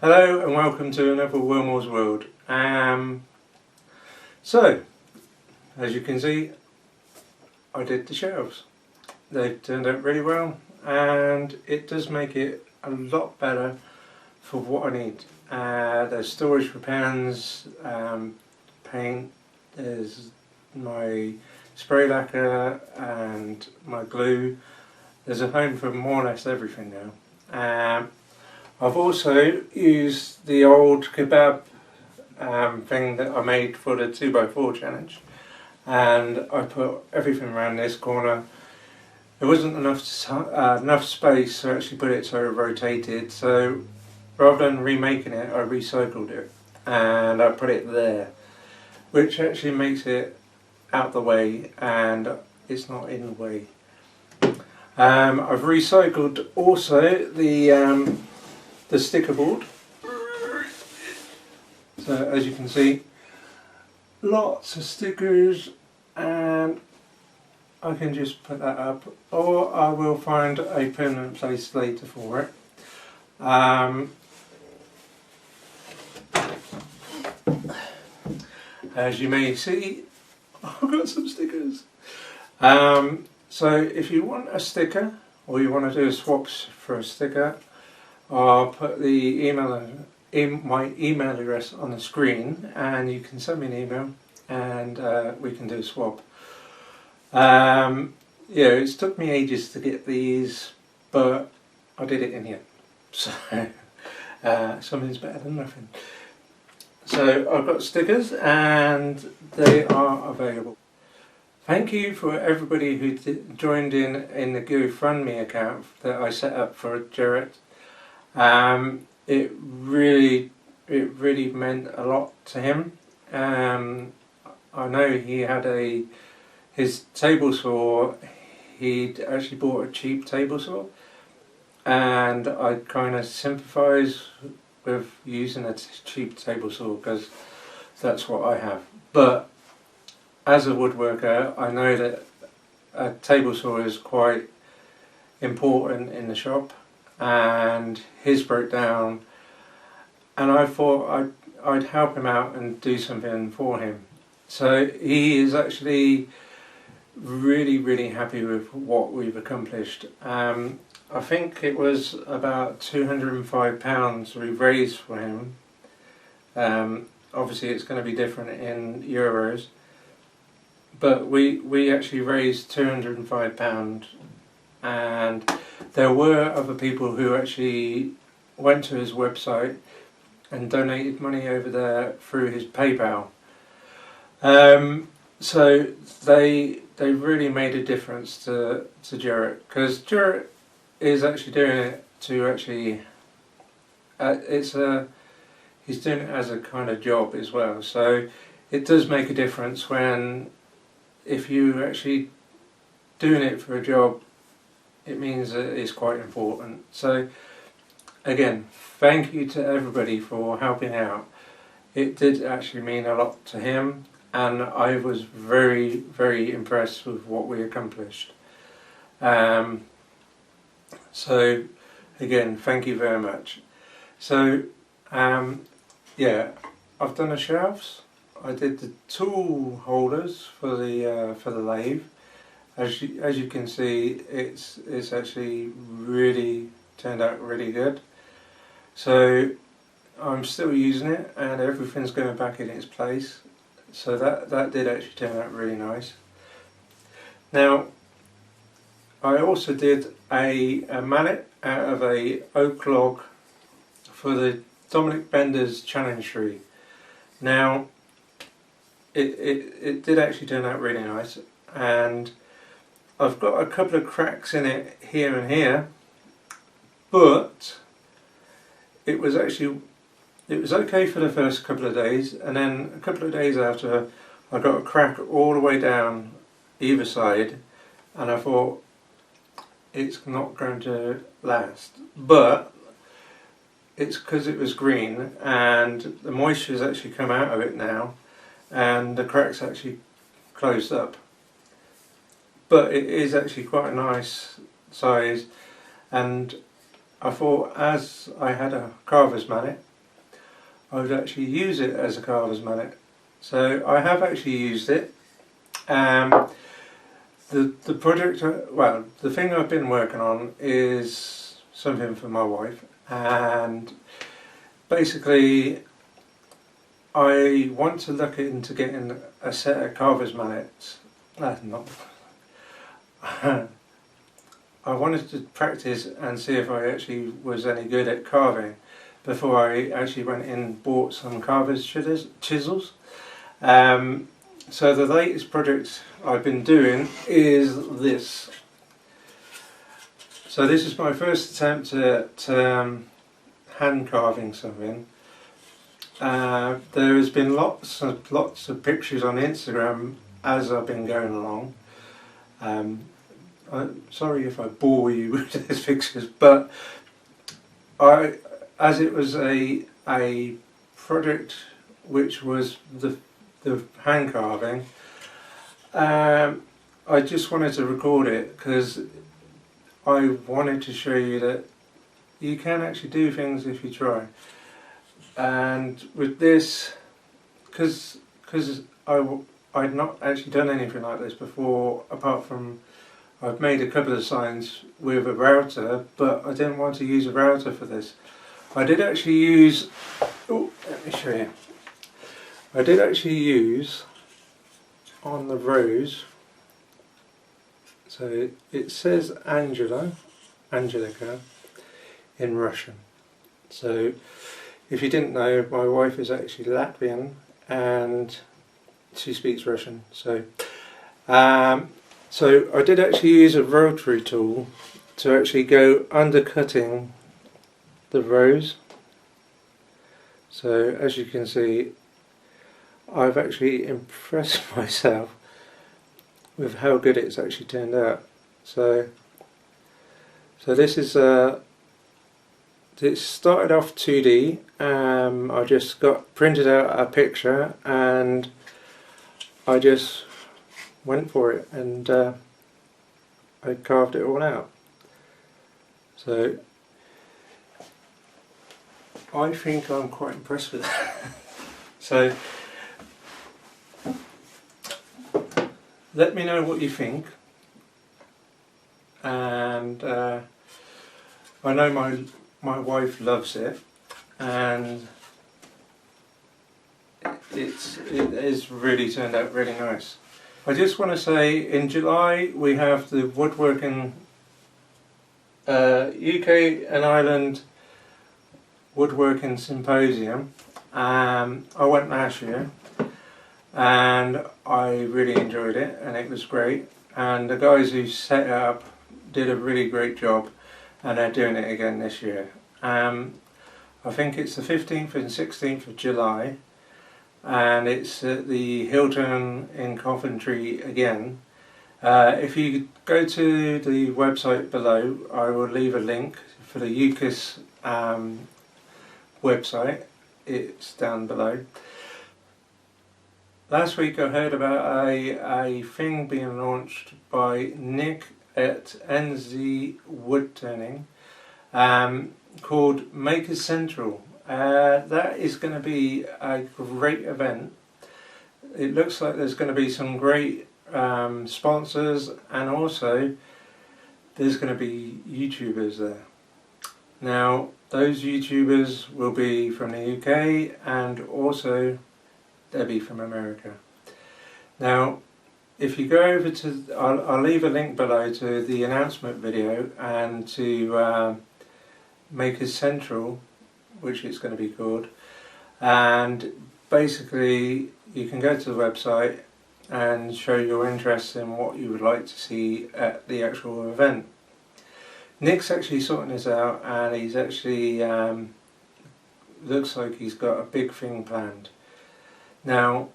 Hello and welcome to another Wilmore's World. So, as you can see, I did the shelves. They've turned out really well and it does make it a lot better for what I need. There's storage for pens, paint, there's my spray lacquer and my glue. There's a home for more or less everything now. I've also used the old kebab thing that I made for the 2x4 challenge, and I put everything around this corner. There wasn't enough space to actually put it so it rotated, so rather than remaking it, I recycled it and I put it there, which actually makes it out the way and it's not in the way. I've recycled also the sticker board. So as you can see, lots of stickers, and I can just put that up, or I will find a permanent place later for it. As you may see, I've got some stickers. So if you want a sticker, or you want to do swaps for a sticker, I'll put the my email address on the screen, and you can send me an email and we can do a swap. Yeah, it's took me ages to get these, but I did it in the end. So something's better than nothing. So I've got stickers and they are available. Thank you for everybody who joined in the GoFundMe account that I set up for GERRIT. It really meant a lot to him. I know he had his table saw. He'd actually bought a cheap table saw, and I kind of sympathise with using a cheap table saw because that's what I have. But as a woodworker, I know that a table saw is quite important in the shop, and his broke down, and I thought I'd help him out and do something for him. So he is actually really happy with what we've accomplished. I think it was about £205 we raised for him. Obviously it's going to be different in euros, but we actually raised £205, and there were other people who actually went to his website and donated money over there through his PayPal. So they really made a difference to GERRIT, because GERRIT is actually doing it to actually he's doing it as a kind of job as well. So it does make a difference if you actually doing it for a job. It means that it's quite important. So again, thank you to everybody for helping out. It did actually mean a lot to him, and I was very impressed with what we accomplished. So again, thank you very much. So yeah, I've done the shelves. I did the tool holders for the lathe. As you can see, it's actually really turned out really good. So I'm still using it, and everything's going back in its place. So that did actually turn out really nice. Now, I also did a mallet out of a oak log for the Dominic Bender's challenge tree. Now, it did actually turn out really nice, and I've got a couple of cracks in it here and here, but it was okay for the first couple of days, and then a couple of days after I got a crack all the way down either side, and I thought it's not going to last. But it's because it was green and the moisture's actually come out of it now, and the cracks actually closed up. But it is actually quite a nice size, and I thought, as I had a carver's mallet, I would actually use it as a carver's mallet. So I have actually used it. The project, well, the thing I've been working on is something for my wife, and basically I want to look into getting a set of carver's mallets. I wanted to practice and see if I actually was any good at carving before I actually went in and bought some carver's chisels. So the latest project I've been doing is this. So this is my first attempt at hand carving something. There has been lots of pictures on Instagram as I've been going along. I'm sorry if I bore you with these pictures, but as it was a project which was the hand carving, I just wanted to record it because I wanted to show you that you can actually do things if you try. And with this, because I'd not actually done anything like this before, apart from I've made a couple of signs with a router, but I didn't want to use a router for this. I did actually use, oh, let me show you. I did actually use on the rose, so it says Angelica in Russian. So if you didn't know, my wife is actually Latvian and she speaks Russian. So so I did actually use a rotary tool to actually go undercutting the rose. So as you can see, I've actually impressed myself with how good it's actually turned out. So this is it started off 2D. I just got printed out a picture and I just went for it, and I carved it all out. So I think I'm quite impressed with that. So let me know what you think, and I know my wife loves it, and it has really turned out really nice. I just want to say, in July we have the woodworking UK and Ireland woodworking symposium. I went last year and I really enjoyed it, and it was great, and the guys who set it up did a really great job, and they're doing it again this year. I think it's the 15th and 16th of July, and it's at the Hilton in Coventry again. If you go to the website below, I will leave a link for the UKAS website. It's down below. Last week I heard about a thing being launched by Nick at NZ Woodturning called Makers Central. That is going to be a great event. It looks like there's going to be some great sponsors, and also there's going to be YouTubers there. Now those YouTubers will be from the UK, and also they'll be from America. Now if you go over to, I'll leave a link below to the announcement video and to Makers Central, which it's going to be called, and basically you can go to the website and show your interest in what you would like to see at the actual event. Nick's actually sorting this out, and he's actually looks like he's got a big thing planned. Now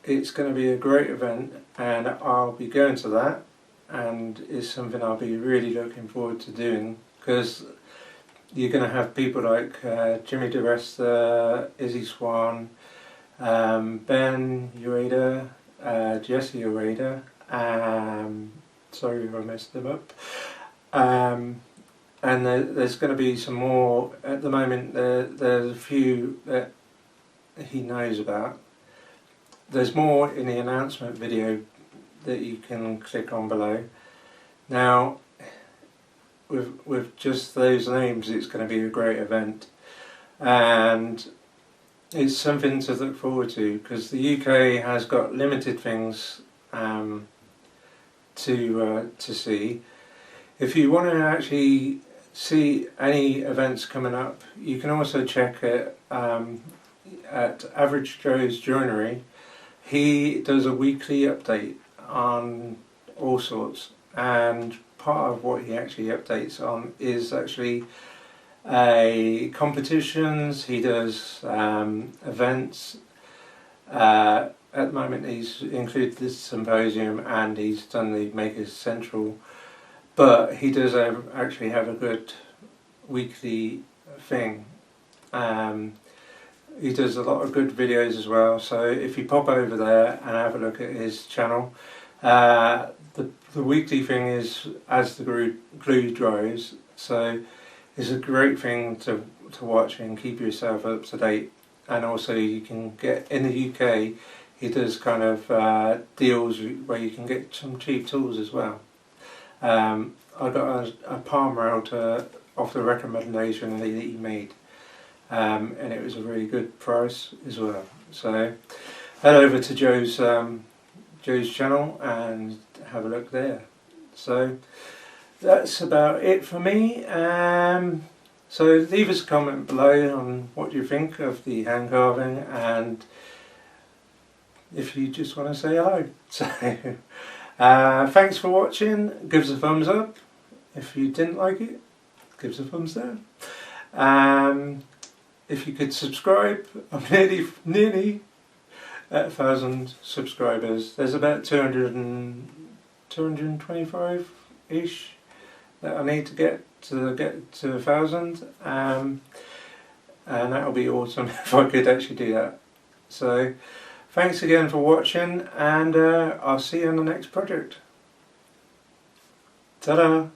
it's going to be a great event, and I'll be going to that, and it's something I'll be really looking forward to doing, because you're going to have people like Jimmy DeResta, Izzy Swan, Ben Ueda, Jesse Ueda, sorry if I messed them up, and there's going to be some more. At the moment there's a few that he knows about. There's more in the announcement video that you can click on below. Now, with just those names, it's going to be a great event, and it's something to look forward to, because the UK has got limited things to see. If you want to actually see any events coming up, you can also check it at Average Joe's Joinery. He does a weekly update on all sorts, and part of what he actually updates on is actually competitions. He does events. At the moment he's included this symposium and he's done the Makers Central, but he does actually have a good weekly thing. He does a lot of good videos as well, so if you pop over there and have a look at his channel, the weekly thing is as the glue dries, so it's a great thing to watch and keep yourself up to date. And also you can get, in the UK, he does kind of deals where you can get some cheap tools as well. I got a palm router off the recommendation that he made, and it was a really good price as well. So head over to Joe's channel and have a look there. So that's about it for me. So leave us a comment below on what you think of the hand carving, and if you just want to say hello. So thanks for watching. Give us a thumbs up. If you didn't like it, give us a thumbs down. If you could subscribe, I'm nearly at 1,000 subscribers. There's about 225-ish that I need to get to 1,000, and that would be awesome if I could actually do that. So thanks again for watching, and I'll see you on the next project. Ta-da!